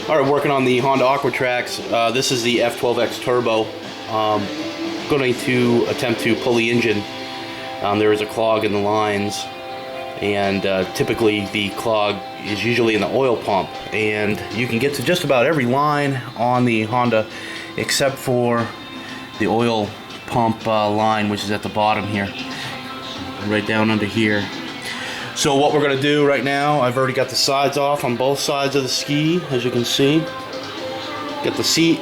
Alright, working on the Honda Aquatrax. This is the F12X Turbo. Going to attempt to pull the engine. There is a clog in the lines, and typically the clog is usually in the oil pump, and you can get to just about every line on the Honda except for the oil pump line, which is at the bottom here, right down under here. So what we're going to do right now, I've already got the sides off on both sides of the ski, as you can see. Get the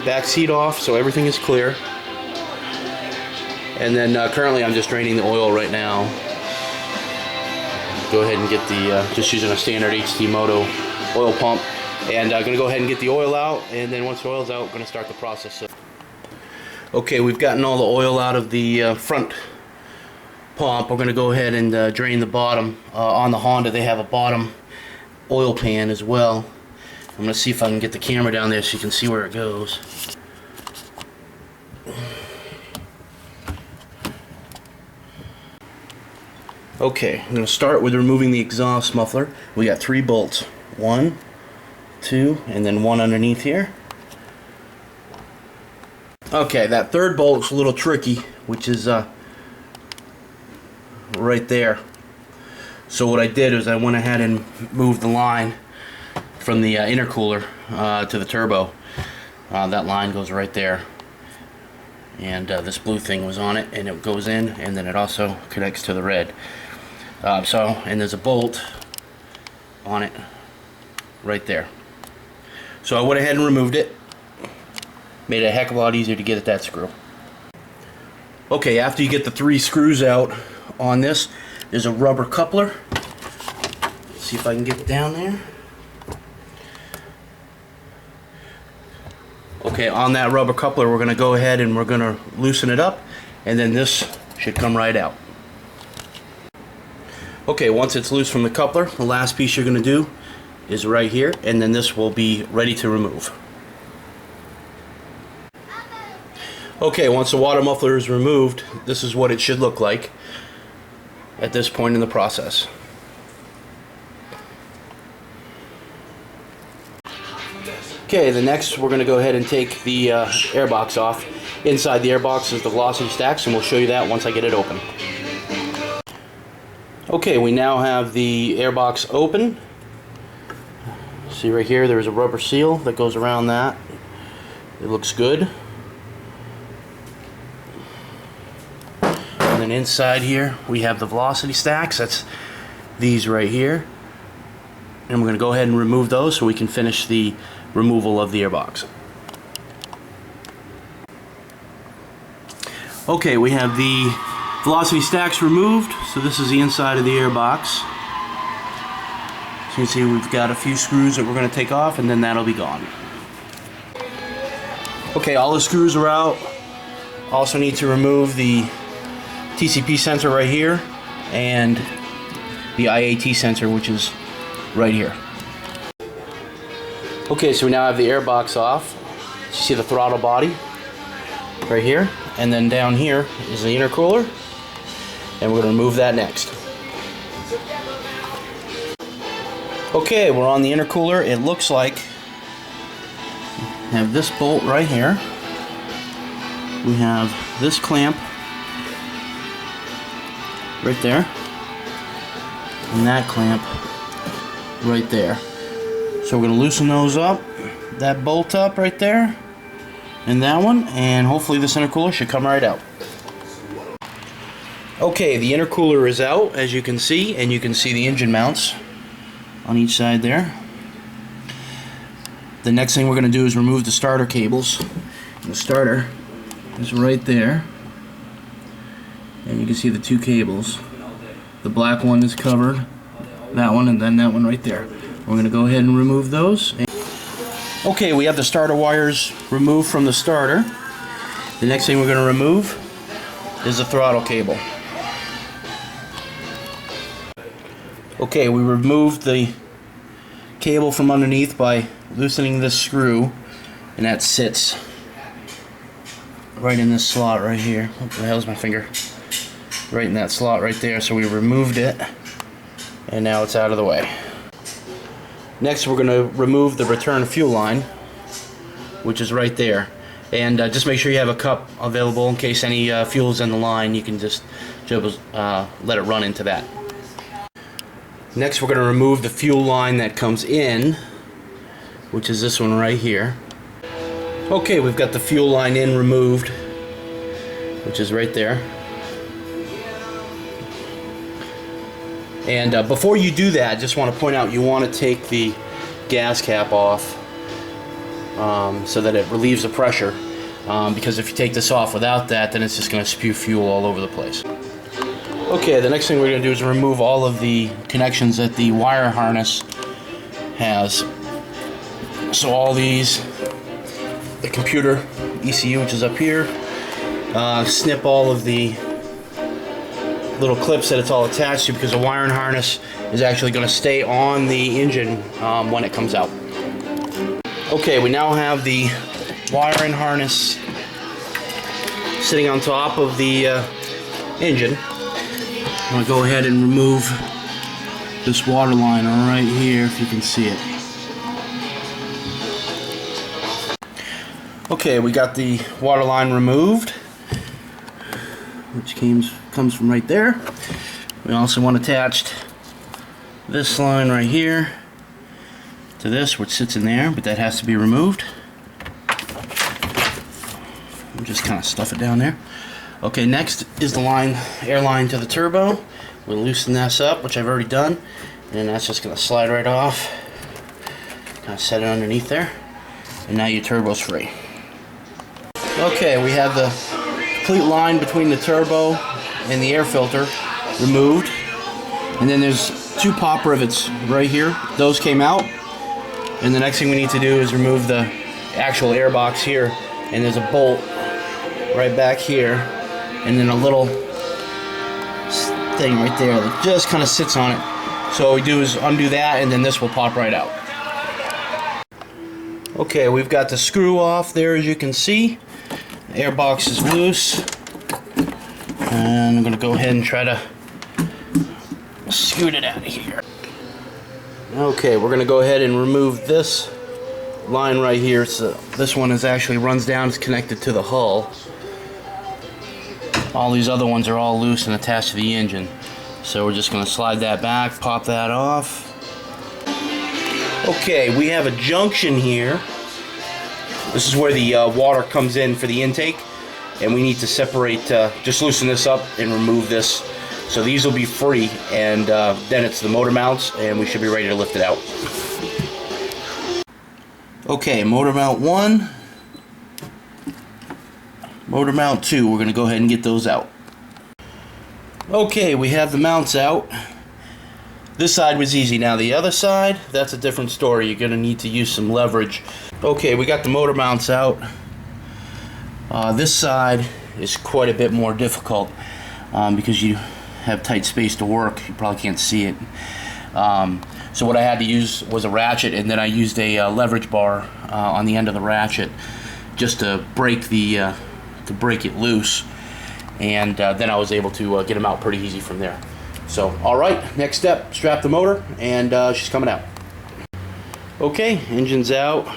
back seat off, so everything is clear. And then currently I'm just draining the oil right now. Go ahead and get the, just using a standard HT Moto oil pump. And I'm going to go ahead and get the oil out, and then once the oil's out, I'm going to start the process. Okay, we've gotten all the oil out of the front pump. We're going to go ahead and drain the bottom. On the Honda they have a bottom oil pan as well. I'm going to see if I can get the camera down there so you can see where it goes. Okay, I'm going to start with removing the exhaust muffler. We got 3 bolts. 1, 2, and then 1 underneath here. Okay, that third bolt's a little tricky, which is right there. So what I did is I went ahead and moved the line from the intercooler to the turbo. That line goes right there, and this blue thing was on it, and it goes in, and then it also connects to the red. And there's a bolt on it right there. So I went ahead and removed it. Made it a heck of a lot easier to get at that screw. Okay, after you get the 3 screws out on this, there's a rubber coupler. Let's see if I can get it down there. Okay, on that rubber coupler we're going to go ahead and we're going to loosen it up, and then this should come right out. Okay, once it's loose from the coupler, the last piece you're going to do is right here, and then this will be ready to remove. Okay, once the water muffler is removed, this is what it should look like at this point in the process. Okay, the next we're going to go ahead and take the airbox off. Inside the airbox is the velocity stacks, and we'll show you that once I get it open. Okay, we now have the airbox open. See right here, there's a rubber seal that goes around that. It looks good. And then inside here we have the velocity stacks. That's these right here. And we're going to go ahead and remove those so we can finish the removal of the airbox. Okay, we have the velocity stacks removed. So this is the inside of the airbox. So you can see we've got a few screws that we're going to take off, and then that'll be gone. Okay, all the screws are out. Also need to remove the TCP sensor right here and the IAT sensor, which is right here. Okay, so we now have the airbox off. You see the throttle body right here, and then down here is the intercooler, and we're going to remove that next. Okay, we're on the intercooler. It looks like we have this bolt right here. We have this clamp right there, and that clamp right there. So we're going to loosen those up, that bolt up right there, and that one, and hopefully this intercooler should come right out. Okay, the intercooler is out, as you can see, and you can see the engine mounts on each side there. The next thing we're going to do is remove the starter cables. The starter is right there, and you can see the 2 cables. The black one is covered, that one, and then that one right there. We're going to go ahead and remove those. Okay, we have the starter wires removed from the starter. The next thing we're going to remove is the throttle cable. Okay, we removed the cable from underneath by loosening this screw, and that sits right in this slot right here. What the hell's my finger? Right in that slot right there. So we removed it, and now it's out of the way. Next, we're going to remove the return fuel line, which is right there. And just make sure you have a cup available in case any fuel is in the line. You can just let it run into that. Next, we're going to remove the fuel line that comes in, which is this one right here. Okay, we've got the fuel line in removed, which is right there. And before you do that, I just want to point out you want to take the gas cap off so that it relieves the pressure. Because if you take this off without that, then it's just going to spew fuel all over the place. Okay, the next thing we're going to do is remove all of the connections that the wire harness has. So all these, the computer ECU, which is up here, snip all of the little clips that it's all attached to, because the wiring harness is actually going to stay on the engine when it comes out. Okay, we now have the wiring harness sitting on top of the engine. I'm going to go ahead and remove this water line right here, if you can see it. Okay, we got the water line removed, which comes from right there. We also want attached this line right here to this, which sits in there, but that has to be removed. We'll just kind of stuff it down there. Okay, next is the air line to the turbo. We'll loosen this up, which I've already done, and that's just going to slide right off. Kind of set it underneath there, and now your turbo's free. Okay, we have the complete line between the turbo and the air filter removed, and then there's two pop rivets right here. Those came out, and the next thing we need to do is remove the actual air box here, and there's a bolt right back here, and then a little thing right there that just kind of sits on it. So what we do is undo that, and then this will pop right out. Okay, we've got the screw off there, as you can see. The air box is loose, and I'm going to go ahead and try to scoot it out of here. Okay, we're going to go ahead and remove this line right here. So this one actually runs down, it's connected to the hull. All these other ones are all loose and attached to the engine. So we're just going to slide that back, pop that off. Okay, we have a junction here. This is where the water comes in for the intake, and we need to separate, just loosen this up and remove this. So these will be free, and then it's the motor mounts, and we should be ready to lift it out. Okay, motor mount 1, motor mount 2, we're going to go ahead and get those out. Okay, we have the mounts out. This side was easy. Now the other side, that's a different story. You're going to need to use some leverage. Okay, we got the motor mounts out. This side is quite a bit more difficult because you have tight space to work. You probably can't see it. So what I had to use was a ratchet, and then I used a leverage bar on the end of the ratchet just to break it loose, and then I was able to get them out pretty easy from there. So, alright, next step, strap the motor, and she's coming out. Okay, engine's out.